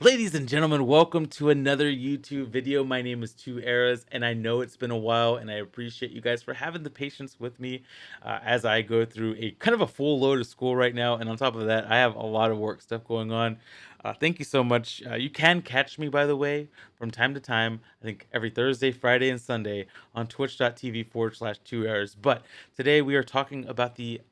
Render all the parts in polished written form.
Ladies and gentlemen, welcome to another YouTube video. My name is Two Eras, and I know it's been a while, and I appreciate you guys for having the patience with me as I go through a kind of a full load of school right now. And on top of that, I have a lot of work stuff going on. Thank you so much. You can catch me, by the way, from time to time. I think every Thursday, Friday, and Sunday on twitch.tv/, 2 Eras. But today we are talking about the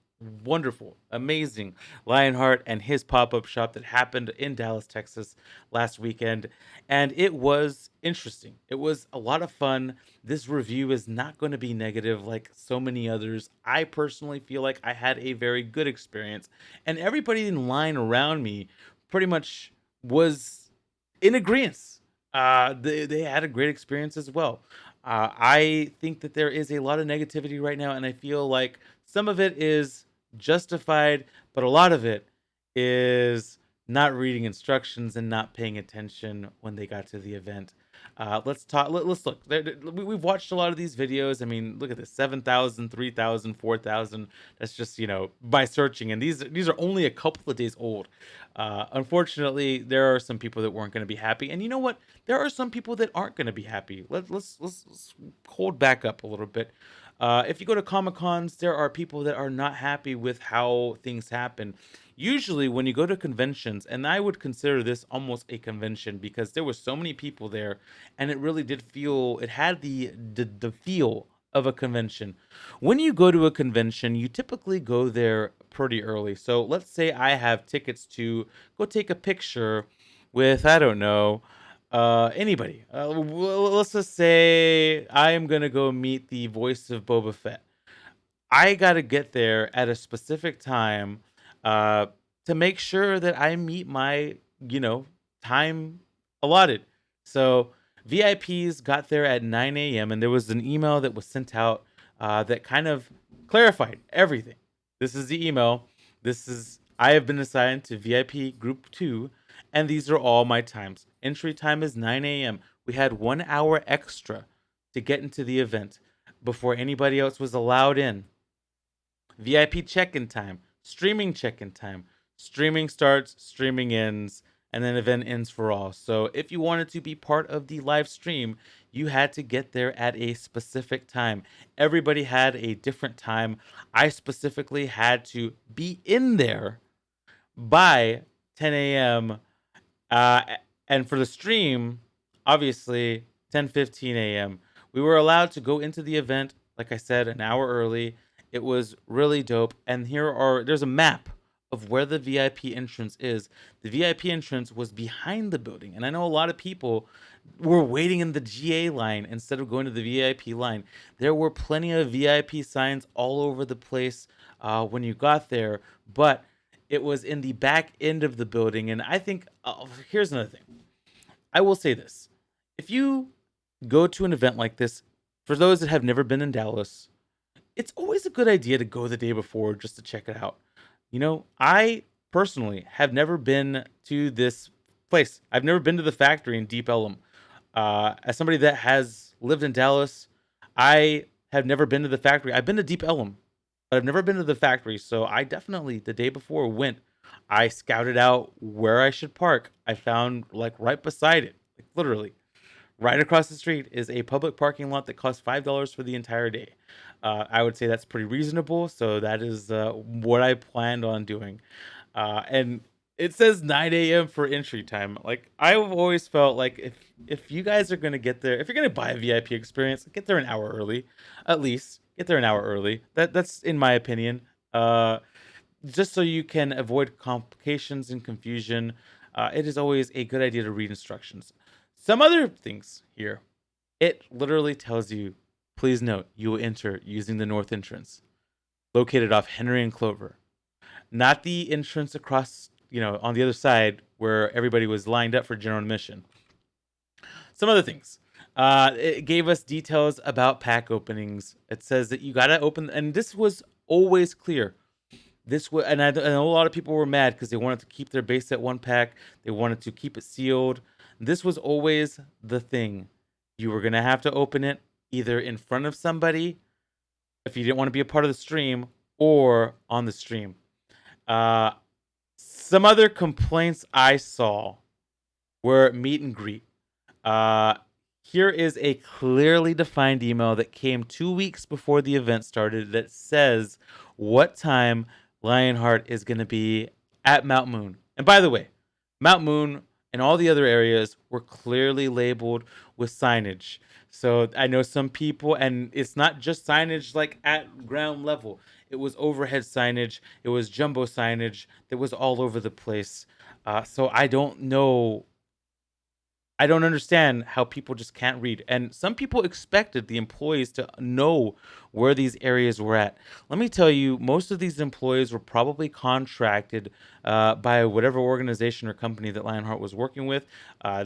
wonderful, amazing Lionheart and his pop-up shop that happened in Dallas, Texas last weekend. And it was interesting. It was a lot of fun. This review is not going to be negative like so many others. I personally feel like I had a very good experience. And everybody in line around me pretty much was in agreement. They had a great experience as well. I think that there is a lot of negativity right now, and I feel like some of it is justified, but a lot of it is not reading instructions and not paying attention when they got to the event. Let's talk. Let's look. We've watched a lot of these videos. I mean, look at this: 7,000, 3,000, 4,000. That's just by searching, and these are only a couple of days old. Unfortunately, there are some people that weren't going to be happy, and you know what? There are some people that aren't going to be happy. Let's hold back up a little bit. If you go to Comic Cons, there are people that are not happy with how things happen. Usually, when you go to conventions, and I would consider this almost a convention because there were so many people there, and it really did feel it had the feel of a convention. When you go to a convention, you typically go there pretty early. So let's say I have tickets to go take a picture with, I don't know, anybody. Let's just say I am gonna go meet the voice of Boba Fett. I gotta get there at a specific time, uh, to make sure that I meet my, you know, time allotted. So VIPs got there at 9 a.m. and there was an email that was sent out that kind of clarified everything. This is the email. This is I have been assigned to VIP Group 2, and these are all my times. Entry time is 9 a.m. We had 1 hour extra to get into the event before anybody else was allowed in. VIP check-in time, streaming check-in time. Streaming starts, streaming ends, and then event ends for all. So if you wanted to be part of the live stream, you had to get there at a specific time. Everybody had a different time. I specifically had to be in there by 10 a.m. Uh, and for the stream, obviously 10:15 a.m. We were allowed to go into the event, like I said, an hour early. It was really dope. And there's a map of where the VIP entrance is. The VIP entrance was behind the building, and I know a lot of people were waiting in the GA line instead of going to the VIP line. There were plenty of VIP signs all over the place when you got there, but it was in the back end of the building. And I think here's another thing. I will say this: if you go to an event like this, for those that have never been in Dallas, it's always a good idea to go the day before just to check it out. I personally have never been to this place. I've never been to the factory in Deep Ellum. As somebody that has lived in Dallas, I have never been to the factory. I've been to Deep Ellum, but I've never been to the factory. So I definitely, the day before, went. I scouted out where I should park. I found like right beside it, like literally right across the street, is a public parking lot that costs $5 for the entire day. I would say that's pretty reasonable. So that is what I planned on doing. And it says 9 a.m. for entry time. Like I've always felt like if you guys are gonna get there, if you're gonna buy a VIP experience, get there an hour early, at least get there an hour early. That's in my opinion. Just so you can avoid complications and confusion. It is always a good idea to read instructions. Some other things here. It literally tells you, please note, you will enter using the north entrance, located off Henry and Clover, not the entrance across, on the other side where everybody was lined up for general admission. Some other things. It gave us details about pack openings. It says that you gotta open, and this was always clear. And I know a lot of people were mad because they wanted to keep their base at 1 pack. They wanted to keep it sealed. This was always the thing. You were gonna have to open it either in front of somebody if you didn't want to be a part of the stream or on the stream. Uh, some other complaints I saw. were meet and greet. Uh, Here is a clearly defined email that came 2 weeks before the event started that says what time Lionheart is going to be at Mount Moon. And by the way, Mount Moon and all the other areas were clearly labeled with signage. So I know some people, and it's not just signage like at ground level. It was overhead signage. It was jumbo signage that was all over the place. So I don't understand how people just can't read. And some people expected the employees to know where these areas were at. Let me tell you, most of these employees were probably contracted by whatever organization or company that Lionheart was working with.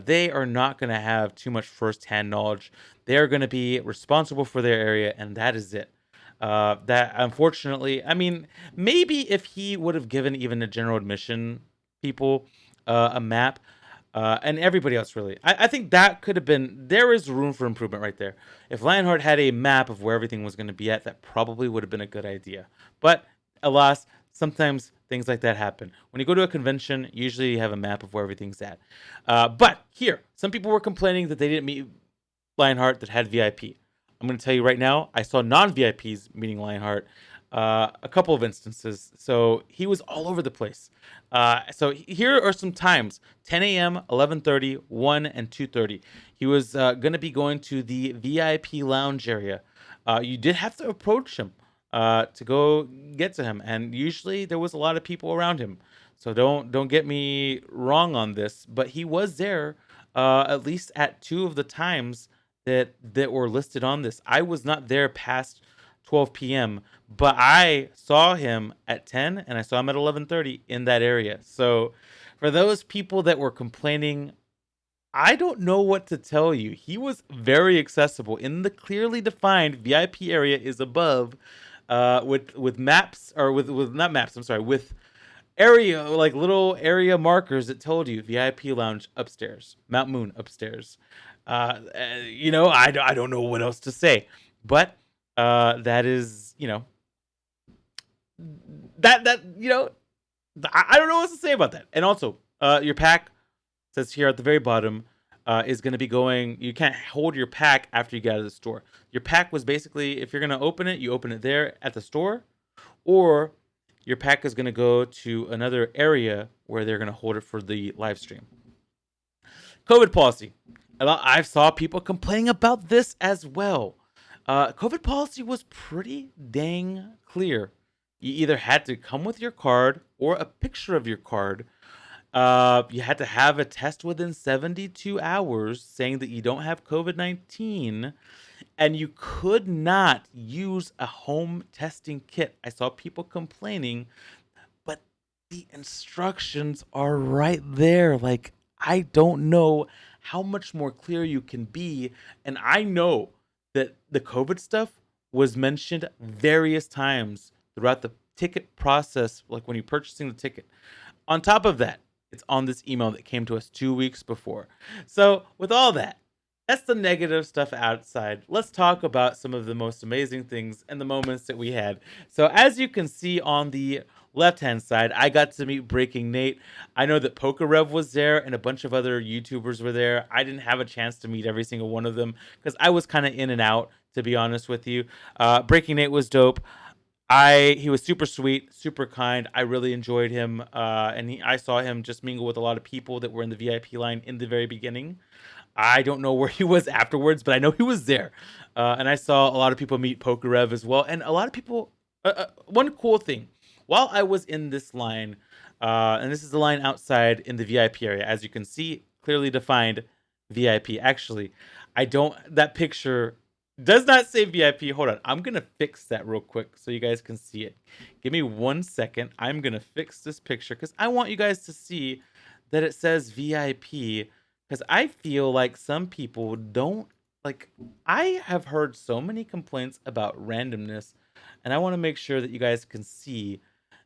They are not going to have too much firsthand knowledge. They are going to be responsible for their area, and that is it. That unfortunately, I mean, maybe if he would have given even the general admission people a map, and everybody else really. I think that could have been. There is room for improvement right there. If Lionheart had a map of where everything was going to be at, that probably would have been a good idea. But alas, sometimes things like that happen. When you go to a convention, usually you have a map of where everything's at. But here, some people were complaining that they didn't meet Lionheart that had VIP. I'm going to tell you right now, I saw non VIPs meeting Lionheart a couple of instances. So he was all over the place. So here are some times: 10 a.m., 11:30, 1, and 2:30. He was going to be going to the VIP lounge area. You did have to approach him to go get to him, and usually there was a lot of people around him. So don't get me wrong on this, but he was there at least at two of the times that were listed on this. I was not there past 12 p.m., but I saw him at 10 and I saw him at 11:30 in that area. So for those people that were complaining, I don't know what to tell you. He was very accessible in the clearly defined VIP area is above with maps or with not maps, I'm sorry, with area like little area markers that told you VIP lounge upstairs, Mount Moon upstairs. I don't know what else to say, but that is I don't know what to say about that. And also, your pack says here at the very bottom is going to be going. You can't hold your pack after you get out of the store. Your pack was basically, if you're going to open it, you open it there at the store, or your pack is going to go to another area where they're going to hold it for the live stream. COVID policy. I saw people complaining about this as well. COVID policy was pretty dang clear. You either had to come with your card or a picture of your card. You had to have a test within 72 hours saying that you don't have COVID-19, and you could not use a home testing kit. I saw people complaining, but the instructions are right there. Like, I don't know how much more clear you can be. And I know that the COVID stuff was mentioned various times throughout the ticket process, like when you're purchasing the ticket. On top of that, it's on this email that came to us 2 weeks before. So, with all that, that's the negative stuff outside. Let's talk about some of the most amazing things and the moments that we had. So, as you can see on the left hand side, I got to meet Breaking Nate. I know that Pokerev was there and a bunch of other YouTubers were there. I didn't have a chance to meet every single one of them because I was kind of in and out, to be honest with you. Breaking Nate was dope. He was super sweet, super kind. I really enjoyed him, and I saw him just mingle with a lot of people that were in the VIP line in the very beginning. I don't know where he was afterwards, but I know he was there. And I saw a lot of people meet Pokerev as well. And a lot of people, one cool thing, while I was in this line, and this is the line outside in the VIP area, as you can see, clearly defined VIP. Actually, that picture does not say VIP. Hold on. I'm going to fix that real quick so you guys can see it. Give me 1 second. I'm going to fix this picture because I want you guys to see that it says VIP, because I feel like some people don't like. I have heard so many complaints about randomness, and I want to make sure that you guys can see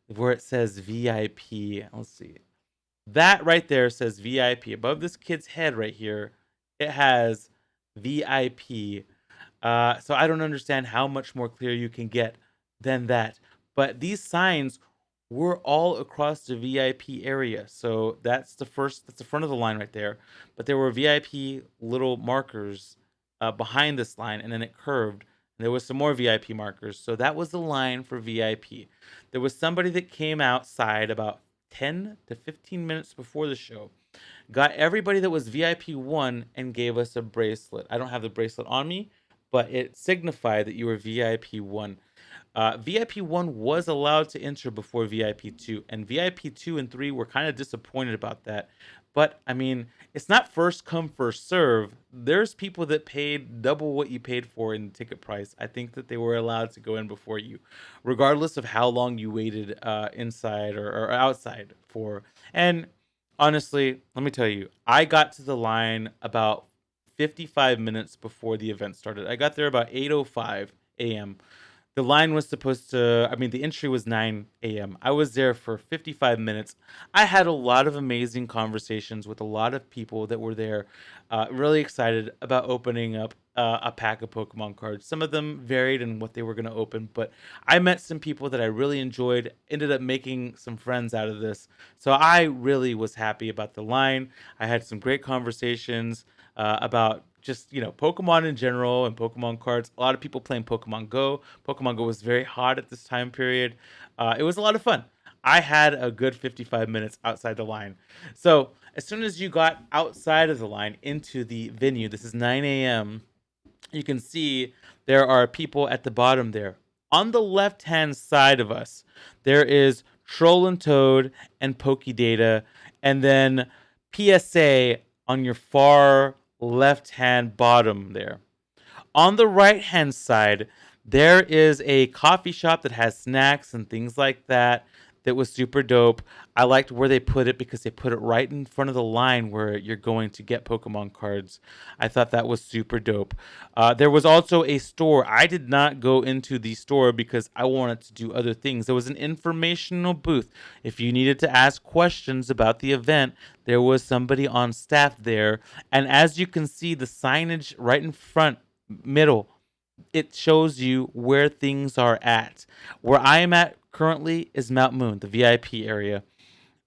where it says VIP. Let's see. That right there says VIP. Above this kid's head right here, it has VIP. So I don't understand how much more clear you can get than that. But these signs were all across the VIP area. So that's the front of the line right there. But there were VIP little markers behind this line, and then it curved. And there was some more VIP markers. So that was the line for VIP. There was somebody that came outside about 10 to 15 minutes before the show, got everybody that was VIP one and gave us a bracelet. I don't have the bracelet on me, but it signified that you were VIP one. VIP 1 was allowed to enter before VIP 2, and VIP 2 and 3 were kind of disappointed about that. But I mean, it's not first come, first serve. There's people that paid double what you paid for in the ticket price. I think that they were allowed to go in before you, regardless of how long you waited inside or outside for. And honestly, let me tell you, I got to the line about 55 minutes before the event started. I got there about 8:05 a.m. The line was supposed to, I mean, the entry was 9 a.m. I was there for 55 minutes. I had a lot of amazing conversations with a lot of people that were there, really excited about opening up a pack of Pokemon cards. Some of them varied in what they were going to open, but I met some people that I really enjoyed, ended up making some friends out of this. So I really was happy about the line. I had some great conversations about just Pokemon in general and Pokemon cards. A lot of people playing Pokemon Go. Pokemon Go was very hot at this time period. It was a lot of fun. I had a good 55 minutes outside the line. So as soon as you got outside of the line into the venue, this is 9 a.m. You can see there are people at the bottom there. On the left hand side of us, there is Troll and Toad and Pokedata, and then PSA on your far left hand bottom there. On the right hand side, there is a coffee shop that has snacks and things like that. That was super dope. I liked where they put it because they put it right in front of the line where you're going to get Pokemon cards. I thought that was super dope. There was also a store. I did not go into the store because I wanted to do other things. There was an informational booth. If you needed to ask questions about the event, there was somebody on staff there. And as you can see, the signage right in front, middle, it shows you where things are at. Where I am at currently is Mount Moon, the VIP area.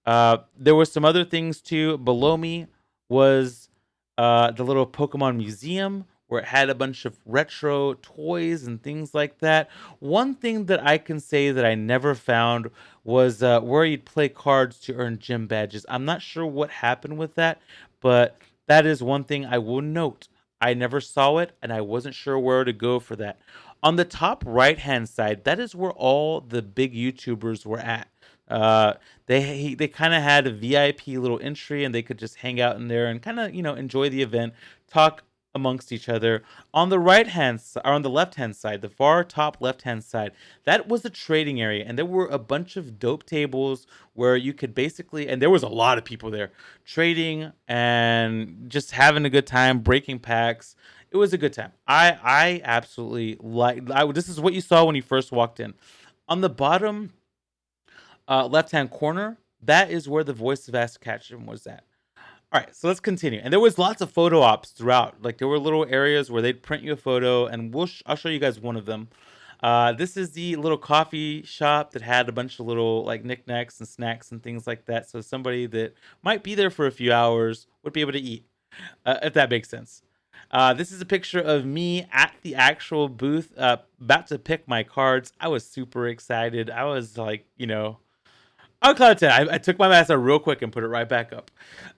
There were some other things too. Below me was the little Pokemon museum where it had a bunch of retro toys and things like that. One thing that I can say that I never found was where you'd play cards to earn gym badges. I'm not sure what happened with that, but that is one thing I will note. I never saw it, and I wasn't sure where to go for that. On the top right hand side, that is where all the big YouTubers were at. Uh, they kind of had a VIP little entry, and they could just hang out in there and kind of enjoy the event, talk amongst each other. On the right hand or on the left hand side, the far top left hand side, that was the trading area, and there were a bunch of dope tables where you could basically, and there was a lot of people there trading and just having a good time, breaking packs. It was a good time. I absolutely like. This is what you saw when you first walked in. On the bottom left hand corner, that is where the voice of Ask Ketchum was at. All right, so let's continue. And there was lots of photo ops throughout. Like there were little areas where they'd print you a photo, and I'll show you guys one of them. This is the little coffee shop that had a bunch of little like knickknacks and snacks and things like that. So somebody that might be there for a few hours would be able to eat, if that makes sense. This is a picture of me at the actual booth, about to pick my cards. I was super excited. I was like, on cloud 10. I took my mask out real quick and put it right back up.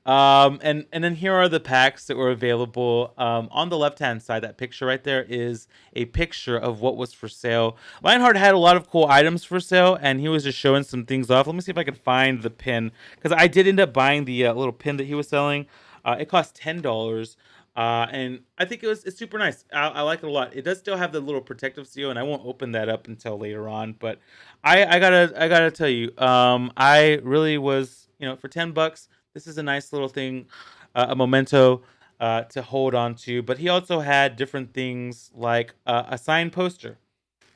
And then here are the packs that were available. On the left hand side, that picture right there is a picture of what was for sale. Leonhart had a lot of cool items for sale, and he was just showing some things off. Let me see if I can find the pin, because I did end up buying the little pin that he was selling. It cost $10. And I think it's super nice. I like it a lot. It does still have the little protective seal, and I won't open that up until later on. But I gotta tell you, I really was, for $10, this is a nice little thing, a memento to hold on to. But he also had different things like a signed poster,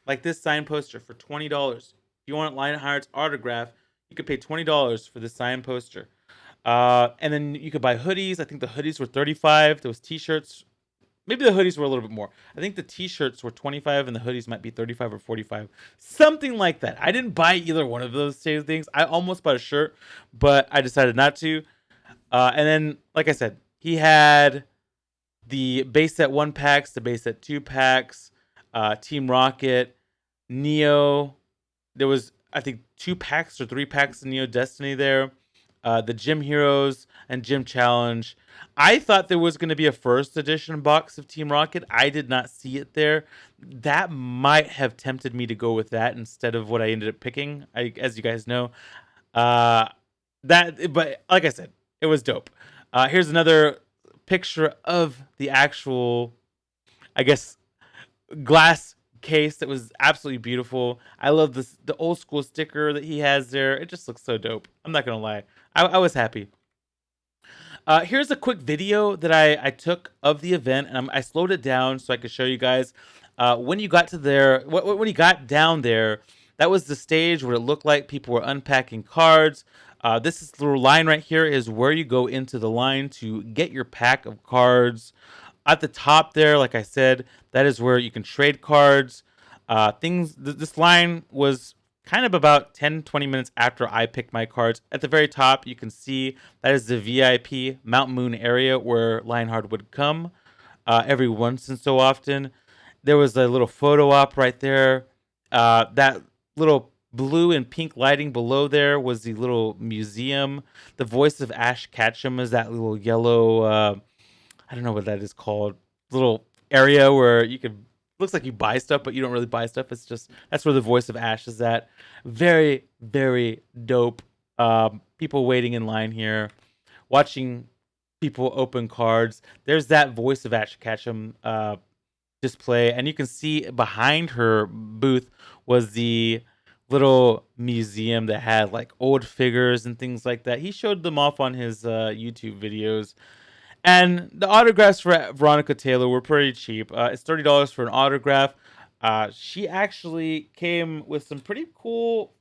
like this signed poster for $20. If you want Lionheart's autograph, you could pay $20 for this signed poster. And then you could buy hoodies. I think the hoodies were 35. Those t-shirts, maybe the hoodies were a little bit more. I think the t-shirts were 25 and the hoodies might be 35 or 45. Something like that. I didn't buy either one of those two things. I almost bought a shirt, but I decided not to. And then, like I said, he had the base set 1 packs, the base set 2 packs, Team Rocket, Neo. There was, I think, 2 packs or 3 packs of Neo Destiny there. The Gym Heroes and Gym Challenge. I thought there was going to be a first edition box of Team Rocket. I did not see it there. That might have tempted me to go with that instead of what I ended up picking. As you guys know, uh, but like I said, it was dope. Here's another picture of the actual, I guess, glass case that was absolutely beautiful. I love the old school sticker that he has there. It just looks so dope. I'm not gonna lie. I was happy. Here's a quick video that I took of the event, and I slowed it down so I could show you guys. When you got to there, when you got down there, that was the stage where it looked like people were unpacking cards. This little line right here is where you go into the line to get your pack of cards. At the top there, like I said, that is where you can trade cards. This line was kind of about 10-20 minutes after I picked my cards. At the very top, you can see that is the VIP Mount Moon area where Lionheart would come every once and so often. There was a little photo op right there. That little blue and pink lighting below there was the little museum. The voice of Ash Ketchum is that little yellow. I don't know what that is called. Little area where you could looks like you buy stuff, but you don't really buy stuff. It's just that's where the voice of Ash is at. Very, very dope. People waiting in line here, watching people open cards. There's that voice of Ash Ketchum display, and you can see behind her booth was the little museum that had like old figures and things like that. He showed them off on his YouTube videos. And the autographs for Veronica Taylor were pretty cheap. It's $30 for an autograph. She actually came with some pretty cool,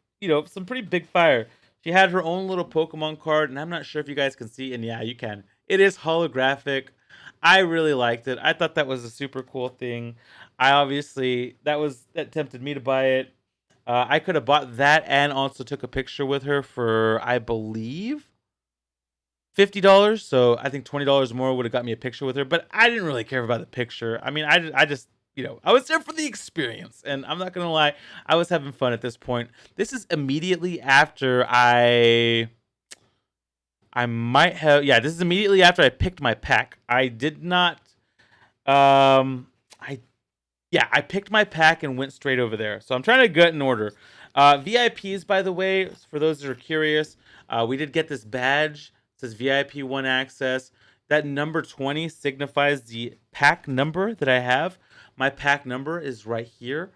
some pretty big fire. She had her own little Pokemon card, and I'm not sure if you guys can see. And yeah, you can. It is holographic. I really liked it. I thought that was a super cool thing. I obviously that tempted me to buy it. I could have bought that and also took a picture with her for I believe $50. So I think $20 more would have got me a picture with her. But I didn't really care about the picture. I mean, I just I was there for the experience, and I'm not gonna lie, I was having fun at this point. This is immediately after I might have this is immediately after I picked my pack. I did not I I picked my pack and went straight over there. So I'm trying to get in order. VIPs, by the way, for those that are curious, we did get this badge. It says VIP 1 access. That number 20 signifies the pack number that I have. My pack number is right here.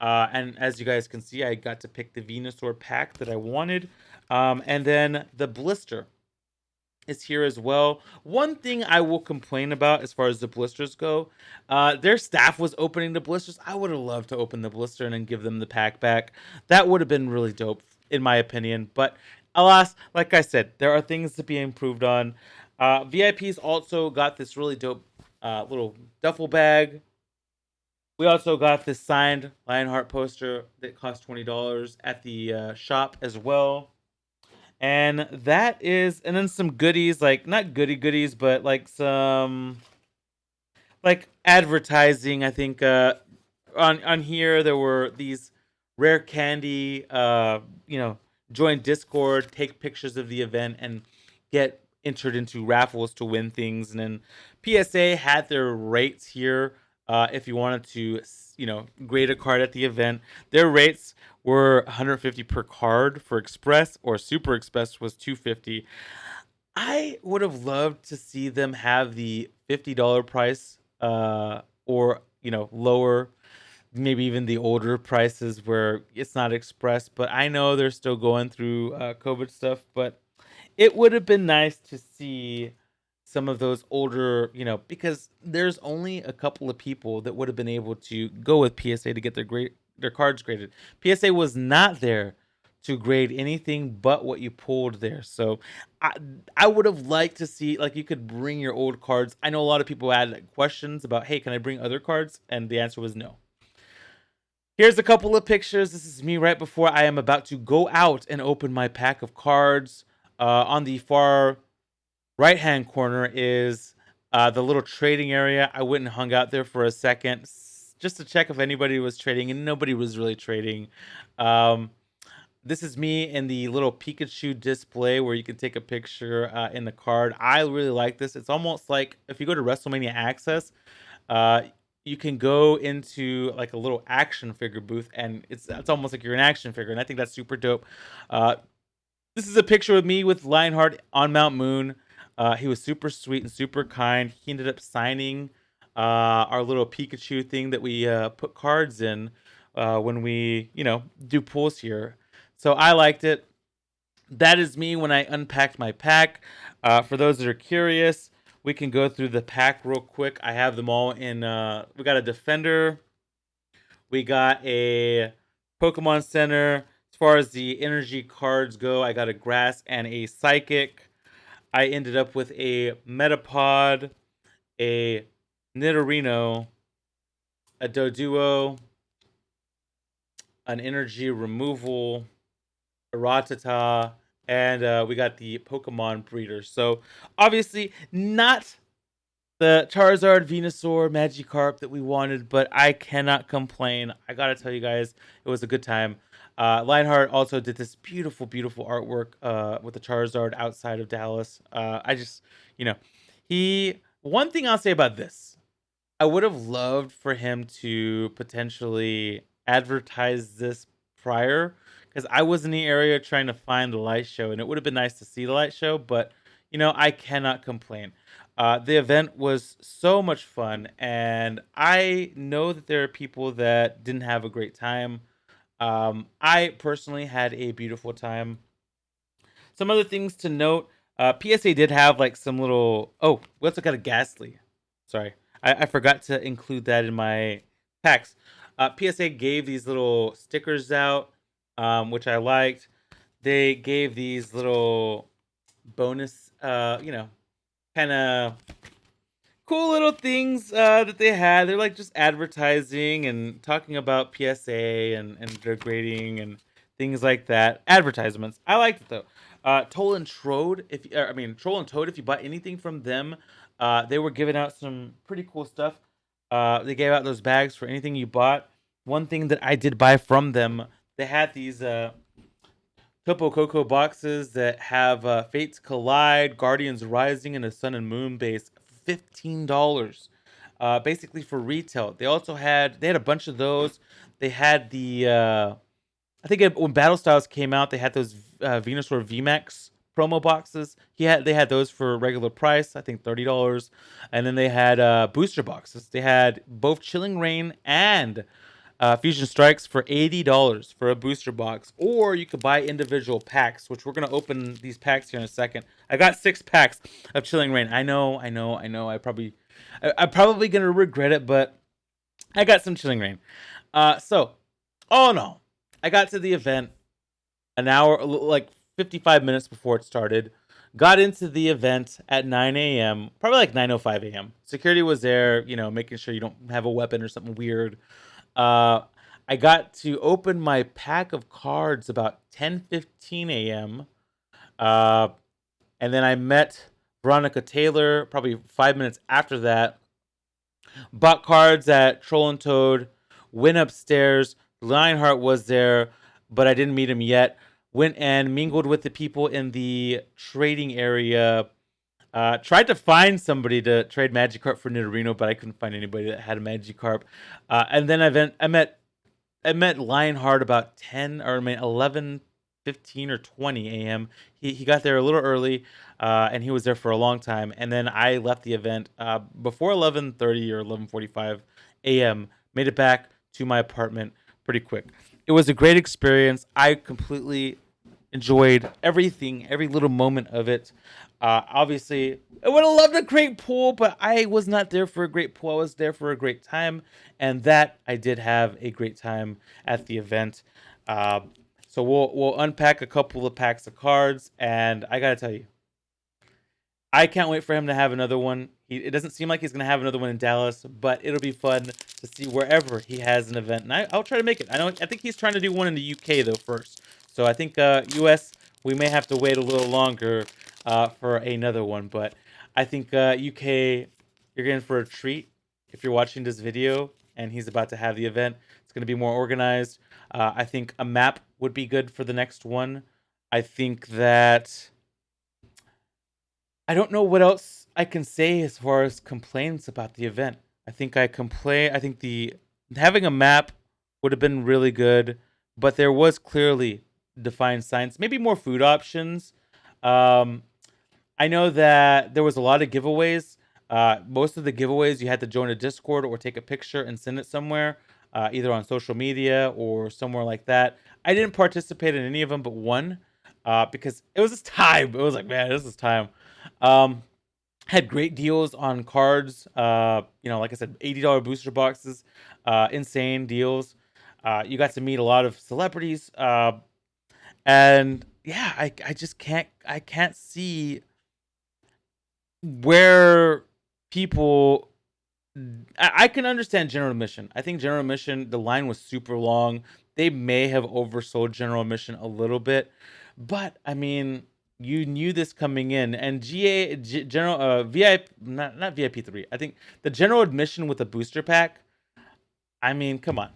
And as you guys can see, I got to pick the Venusaur pack that I wanted. And then the blister is here as well. One thing I will complain about as far as the blisters go, their staff was opening the blisters. I would have loved to open the blister and then give them the pack back. That would have been really dope, in my opinion. But alas, like I said, there are things to be improved on. VIPs also got this really dope little duffel bag. We also got this signed Lionheart poster that cost $20 at the shop as well. And and then some goodies, like not goodies, but like some like advertising. I think on here there were these rare candy. Join Discord, take pictures of the event, and get entered into raffles to win things. And then PSA had their rates here. If you wanted to, grade a card at the event, their rates were 150 per card for Express, or Super Express was 250. I would have loved to see them have the $50 price, or lower, maybe even the older prices where it's not Express. But I know they're still going through COVID stuff. But it would have been nice to see some of those older, because there's only a couple of people that would have been able to go with PSA to get their cards graded. PSA was not there to grade anything but what you pulled there. So I I would have liked to see like you could bring your old cards. I know a lot of people had like, questions about, hey, can I bring other cards? And the answer was no. Here's a couple of pictures. This is me right before I am about to go out and open my pack of cards. On the far right hand corner is the little trading area. I went and hung out there for a second just to check if anybody was trading, and nobody was really trading. Um, this is me in the little Pikachu display where you can take a picture in the card. I really like this. It's almost like if you go to WrestleMania Access, uh, you can go into like a little action figure booth, and it's almost like you're an action figure, and I think that's super dope. Uh, this is a picture of me with Lionheart on Mount Moon. He was super sweet and super kind. He ended up signing our little Pikachu thing that we put cards in when we, do pulls here. So I liked it. That is me when I unpacked my pack. For those that are curious, we can go through the pack real quick. I have them all in. We got a Defender. We got a Pokemon Center. As far as the energy cards go, I got a Grass and a Psychic. I ended up with a Metapod, a Nidorino, a Doduo, an Energy Removal, a Rattata, and we got the Pokemon Breeder. So obviously not the Charizard, Venusaur, Magikarp that we wanted, but I cannot complain. I gotta tell you guys, it was a good time. Lionheart also did this beautiful, beautiful artwork with the Charizard outside of Dallas. I just, you know, he. One thing I'll say about this, I would have loved for him to potentially advertise this prior, because I was in the area trying to find the light show, and it would have been nice to see the light show, but I cannot complain. The event was so much fun, and I know that there are people that didn't have a great time. I personally had a beautiful time. Some other things to note: PSA did have like some little. Oh, we also got a Ghastly. Sorry, I forgot to include that in my packs. PSA gave these little stickers out, which I liked. They gave these little bonus, kind of cool little things that they had. They're like just advertising and talking about PSA and their grading and things like that. Advertisements. I liked it though. Toll and Trode, Troll and Toad, if you bought anything from them, they were giving out some pretty cool stuff. They gave out those bags for anything you bought. One thing that I did buy from them, they had these Topo Coco boxes that have Fates Collide, Guardians Rising, and a Sun and Moon base. $15, basically for retail. They had a bunch of those. They had the when Battle Styles came out, they had those Venusaur VMAX promo boxes. They had those for regular price, I think $30, and then they had booster boxes. They had both Chilling Reign and Fusion Strikes for $80 for a booster box, or you could buy individual packs, which we're gonna open these packs here in a second. I got 6 packs of Chilling Reign. I know. I'm probably gonna regret it, but I got some Chilling Reign. So, oh no, I got to the event an hour, like 55 minutes before it started. Got into the event at 9 a.m., probably like 9:05 a.m. Security was there, making sure you don't have a weapon or something weird. Uh, I got to open my pack of cards about 10:15 a.m. Uh, and then I met Veronica Taylor probably 5 minutes after that. Bought cards at Troll and Toad. Went upstairs. Lionheart was there, but I didn't meet him yet. Went and mingled with the people in the trading area. Tried to find somebody to trade Magikarp for Nidorino, but I couldn't find anybody that had a Magikarp. And then I met Lionheart about 11:15 or 20 a.m. He got there a little early, and he was there for a long time. And then I left the event before 11:30 or 11:45 a.m. Made it back to my apartment pretty quick. It was a great experience. I completely enjoyed everything, every little moment of it. Obviously, I would have loved a great pool, but I was not there for a great pool. I was there for a great time, and that I did have a great time at the event. So So we'll unpack a couple of packs of cards, and I gotta tell you, I can't wait for him to have another one. It doesn't seem like he's going to have another one in Dallas, but it'll be fun to see wherever he has an event. And I'll try to make it. I think he's trying to do one in the UK though first. So I think US we may have to wait a little longer for another one. But I think UK you're in for a treat if you're watching this video and he's about to have the event. It's going to be more organized. I think a map would be good for the next one. I think that I don't know what else I can say as far as complaints about the event. I think I complain. I think the having a map would have been really good, but there was clearly defined signs. Maybe more food options. Um, I know that there was a lot of giveaways. Most of the giveaways you had to join a Discord or take a picture and send it somewhere, either on social media or somewhere like that. I didn't participate in any of them but one, because it was just time. It was like, man, this is time. Um, had great deals on cards. Like I said, $80 booster boxes, insane deals. You got to meet a lot of celebrities, and yeah, I just can't see where people. I can understand general admission. I think general admission, the line was super long. They may have oversold general admission a little bit, but I mean, you knew this coming in, and general VIP, not VIP 3. I think the general admission with the booster pack. I mean, come on,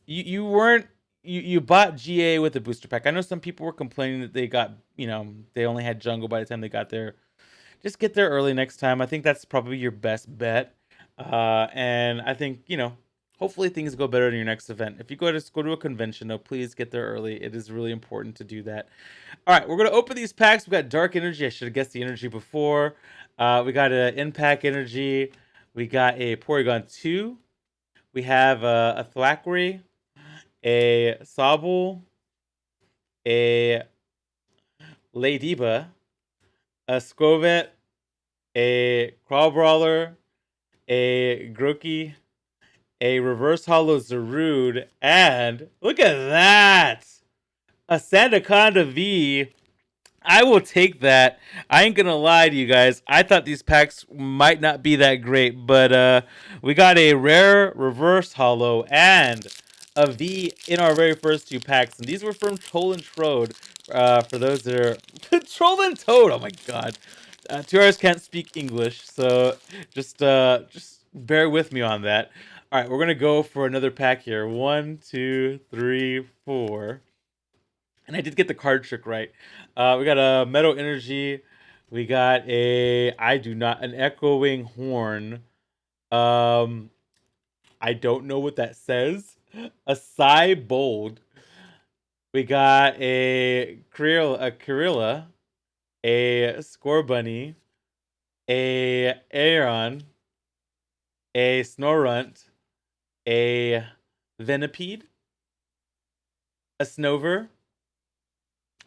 you weren't you bought GA with the booster pack. I know some people were complaining that they only had jungle by the time they got there. Just get there early next time. I think that's probably your best bet. And I think hopefully things go better in your next event. If you go to a convention, though, please get there early. It is really important to do that. All right, we're gonna open these packs. We got Dark Energy. I should have guessed the energy before. We got an Impact Energy. We got a Porygon 2. We have a Thwackery, a Sobble, a Ladybug, a Scovet, a Crawbrawler, a Grookey, a Reverse Hollow Zarude, and look at that! A Sandaconda V. I will take that. I ain't gonna lie to you guys. I thought these packs might not be that great, but we got a rare reverse hollow and a V in our very first two packs, and these were from Troll and Trode. For those that are Troll and Toad. Oh my god, 2 hours can't speak English, so just bear with me on that. All right, we're gonna go for another pack here. 1, 2, 3, 4. And I did get the card trick right. We got a Meadow Energy. We got an Echoing Horn. Um, I don't know what that says. A Psy Bold. We got a Kirilla, a Scorbunny, a Aeron, a Snorunt, a Venipede, a Snover,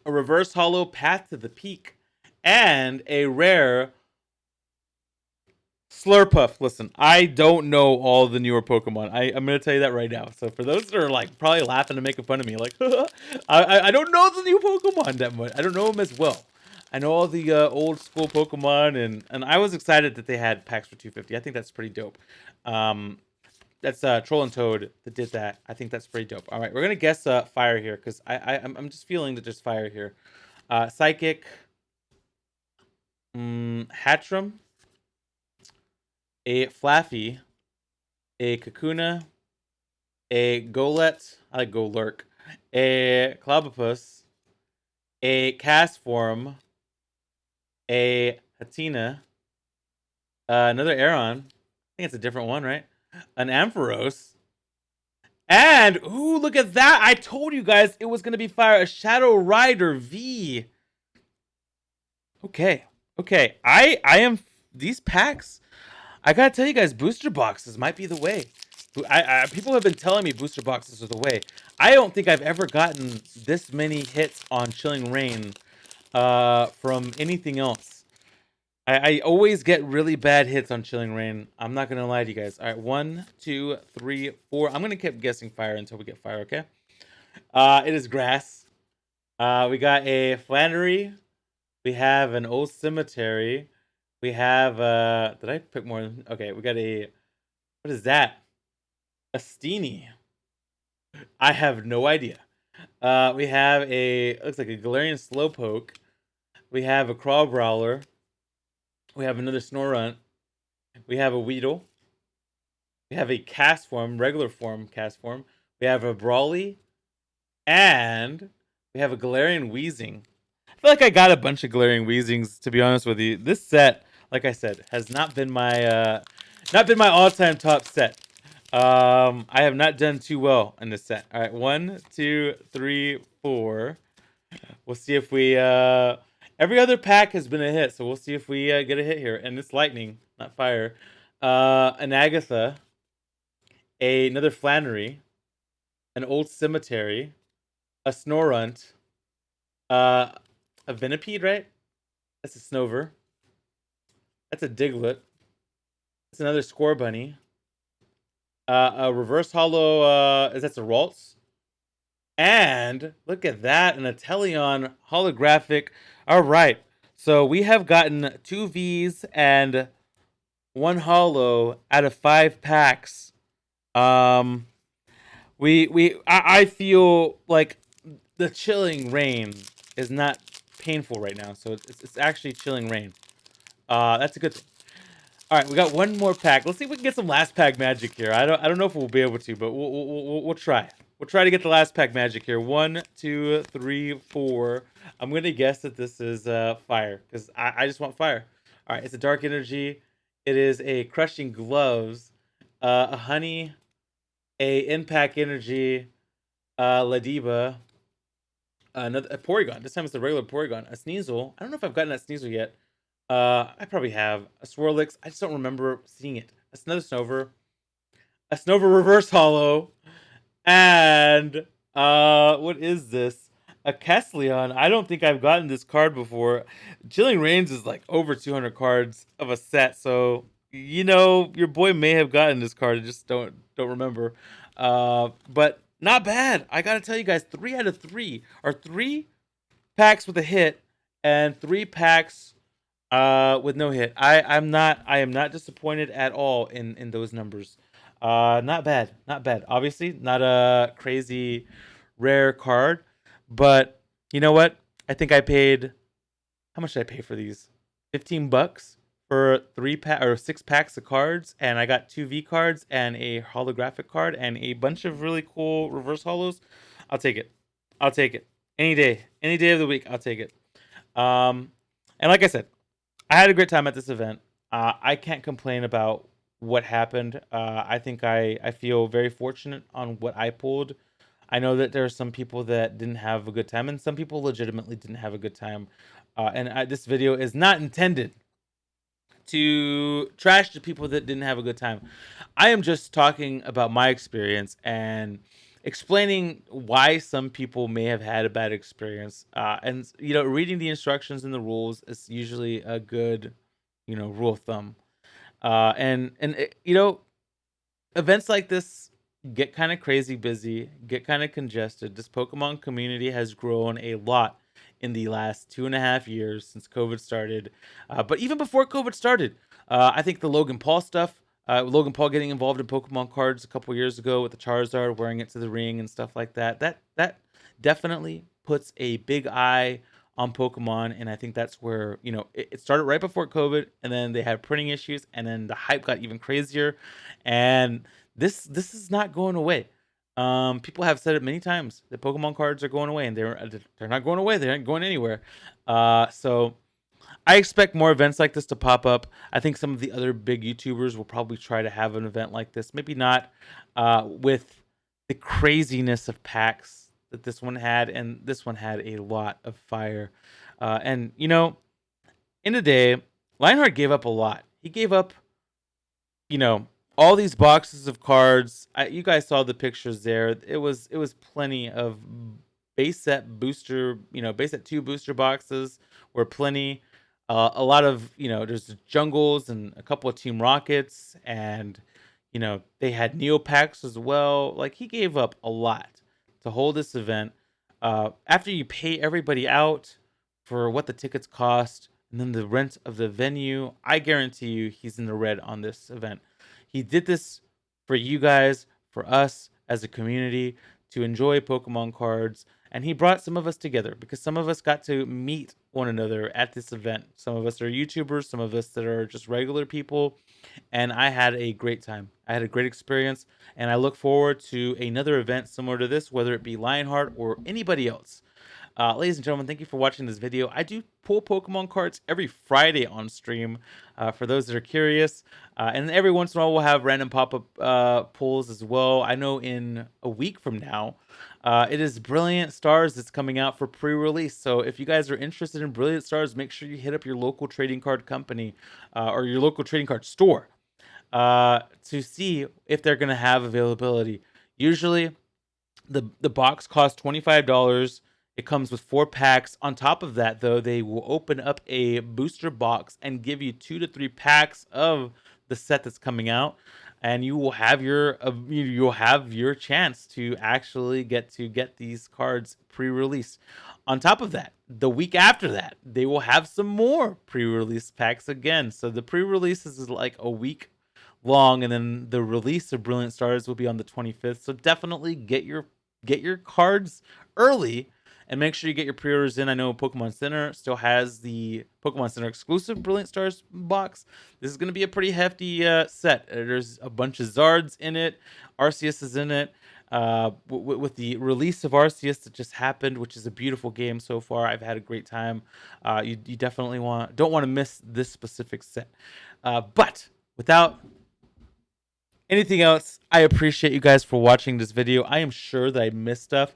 a reverse hollow Path to the Peak, and a rare Slurpuff. Listen, I don't know all the newer Pokemon. I'm going to tell you that right now. So for those that are like probably laughing and making fun of me, like, I don't know the new Pokemon that much. I don't know them as well. I know all the old school Pokemon, and I was excited that they had packs for 250. I think that's pretty dope. That's Troll and Toad that did that. I think that's pretty dope. All right, we're gonna guess fire here because I'm just feeling that there's fire here. Psychic, Hatchram, a Flaffy, a Kakuna, a Golett. I like Golurk. A Clobopus, a Castform, a Hatina, another Aeron. I think it's a different one, right? An Ampharos. And ooh, look at that! I told you guys it was gonna be fire. A Shadow Rider V. Okay, okay. I am these packs. I gotta tell you guys, booster boxes might be the way. People have been telling me booster boxes are the way. I don't think I've ever gotten this many hits on Chilling Reign from anything else. I always get really bad hits on Chilling Reign. I'm not gonna lie to you guys. All right, 1, 2, 3, 4. I'm gonna keep guessing fire until we get fire. Okay. It is grass. We got a Flannery. We have an Old Cemetery. We have did I pick more? Okay, we got a what is that? A Steenie. I have no idea. We have a looks like a Galarian Slowpoke. We have a Crawl Brawler. We have another Snorunt. We have a Weedle. We have a Cast Form, regular form Cast Form. We have a Brawly, and we have a Galarian Weezing. I feel like I got a bunch of Galarian Weezings, to be honest with you. This set, like I said, has not been my all-time top set. I have not done too well in this set. All right, 1, 2, 3, 4. We'll see if we every other pack has been a hit, so we'll see if we get a hit here. And it's lightning, not fire. An Agatha, another Flannery, an Old Cemetery, a Snorunt, uh, a Venipede, right? That's a Snover. That's a Diglett. That's another Score Bunny. A Reverse Hollow. That's a Ralts. And look at that, an Atelion holographic. All right, so we have gotten 2 Vs and 1 Hollow out of 5 packs. Um, I feel like the chilling rain is not painful right now, so it's actually chilling rain. That's a good thing. All right, we got one more pack. Let's see if we can get some last pack magic here. I don't know if we'll be able to, but we'll try. We'll try to get the last pack magic here. 1, 2, 3, 4. I'm gonna guess that this is fire because I just want fire. All right, it's a dark energy. It is a crushing gloves, a honey, a impact energy, Ladiba, another a Porygon. This time it's the regular Porygon. A Sneasel. I don't know if I've gotten that Sneasel yet. I probably have a Swirlix. I just don't remember seeing it. That's another Snover. A Snover Reverse Hollow. And what is this? A Kessleon. I don't think I've gotten this card before. Chilling Reigns is like over 200 cards of a set, so your boy may have gotten this card. I just don't remember. But not bad. I gotta tell you guys, 3 out of 3 are 3 packs with a hit and 3 packs with no hit. I am not disappointed at all in those numbers. Not bad, not bad. Obviously, not a crazy rare card, but you know what? I think I paid. How much did I pay for these? $15 for 3 pack or 6 packs of cards, and I got 2 V cards and a holographic card and a bunch of really cool reverse holos. I'll take it. I'll take it any day of the week. I'll take it. Um, and like I said, I had a great time at this event. I can't complain about what happened. I think I feel very fortunate on what I pulled. I know that there are some people that didn't have a good time, and some people legitimately didn't have a good time. This video is not intended to trash the people that didn't have a good time. I am just talking about my experience and explaining why some people may have had a bad experience. And reading the instructions and the rules is usually a good, rule of thumb. Events like this get kind of crazy busy, get kind of congested. This Pokemon community has grown a lot in the last 2.5 years since COVID started. But even before COVID started, I think the Logan Paul stuff, Logan Paul getting involved in Pokemon cards a couple years ago with the Charizard, wearing it to the ring and stuff like that. That definitely puts a big eye on Pokemon, and I think that's where it started right before COVID, and then they had printing issues, and then the hype got even crazier, and this is not going away. People have said it many times that Pokemon cards are going away, and they're not going away. They aren't going anywhere. So I expect more events like this to pop up. I think some of the other big YouTubers will probably try to have an event like this. Maybe not with the craziness of packs that this one had, and this one had a lot of fire. And in the day, Lionheart gave up a lot. He gave up, you know, all these boxes of cards. You guys saw the pictures there. It was plenty of base set booster, base set 2 booster boxes were plenty. A lot of there's jungles and a couple of Team Rockets, and they had Neo packs as well. Like he gave up a lot to hold this event. After you pay everybody out for what the tickets cost and then the rent of the venue, I guarantee you he's in the red on this event. He did this for you guys, for us as a community to enjoy Pokemon cards, and he brought some of us together because some of us got to meet one another at this event. Some of us are YouTubers, some of us that are just regular people, and I had a great time. I had a great experience, and I look forward to another event similar to this, whether it be Lionheart or anybody else. Ladies and gentlemen, thank you for watching this video. I do pull Pokemon cards every Friday on stream, for those that are curious. And every once in a while, we'll have random pop-up pulls as well. I know in a week from now, it is Brilliant Stars that's coming out for pre-release. So if you guys are interested in Brilliant Stars, make sure you hit up your local trading card company or your local trading card store to see if they're going to have availability. Usually, the box costs $25. It comes with 4 packs. On top of that, though, they will open up a booster box and give you 2 to 3 packs of the set that's coming out, and you will have your chance to actually get these cards pre-released. On top of that, the week after that, they will have some more pre-release packs again. So the pre-releases is like a week long, and then the release of Brilliant Stars will be on the 25th. So definitely get your cards early and make sure you get your pre-orders in. I know Pokemon Center still has the Pokemon Center exclusive Brilliant Stars box. This is going to be a pretty hefty set. There's a bunch of Zards in it. Arceus is in it. With the release of Arceus that just happened, which is a beautiful game so far, I've had a great time. You definitely don't want to miss this specific set. But without anything else, I appreciate you guys for watching this video. I am sure that I missed stuff.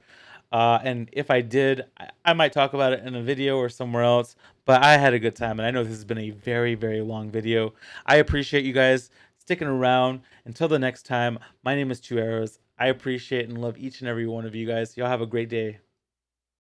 And if I did, I might talk about it in a video or somewhere else. But I had a good time, and I know this has been a very, very long video. I appreciate you guys sticking around. Until the next time, my name is Two Arrows. I appreciate and love each and every one of you guys. Y'all have a great day.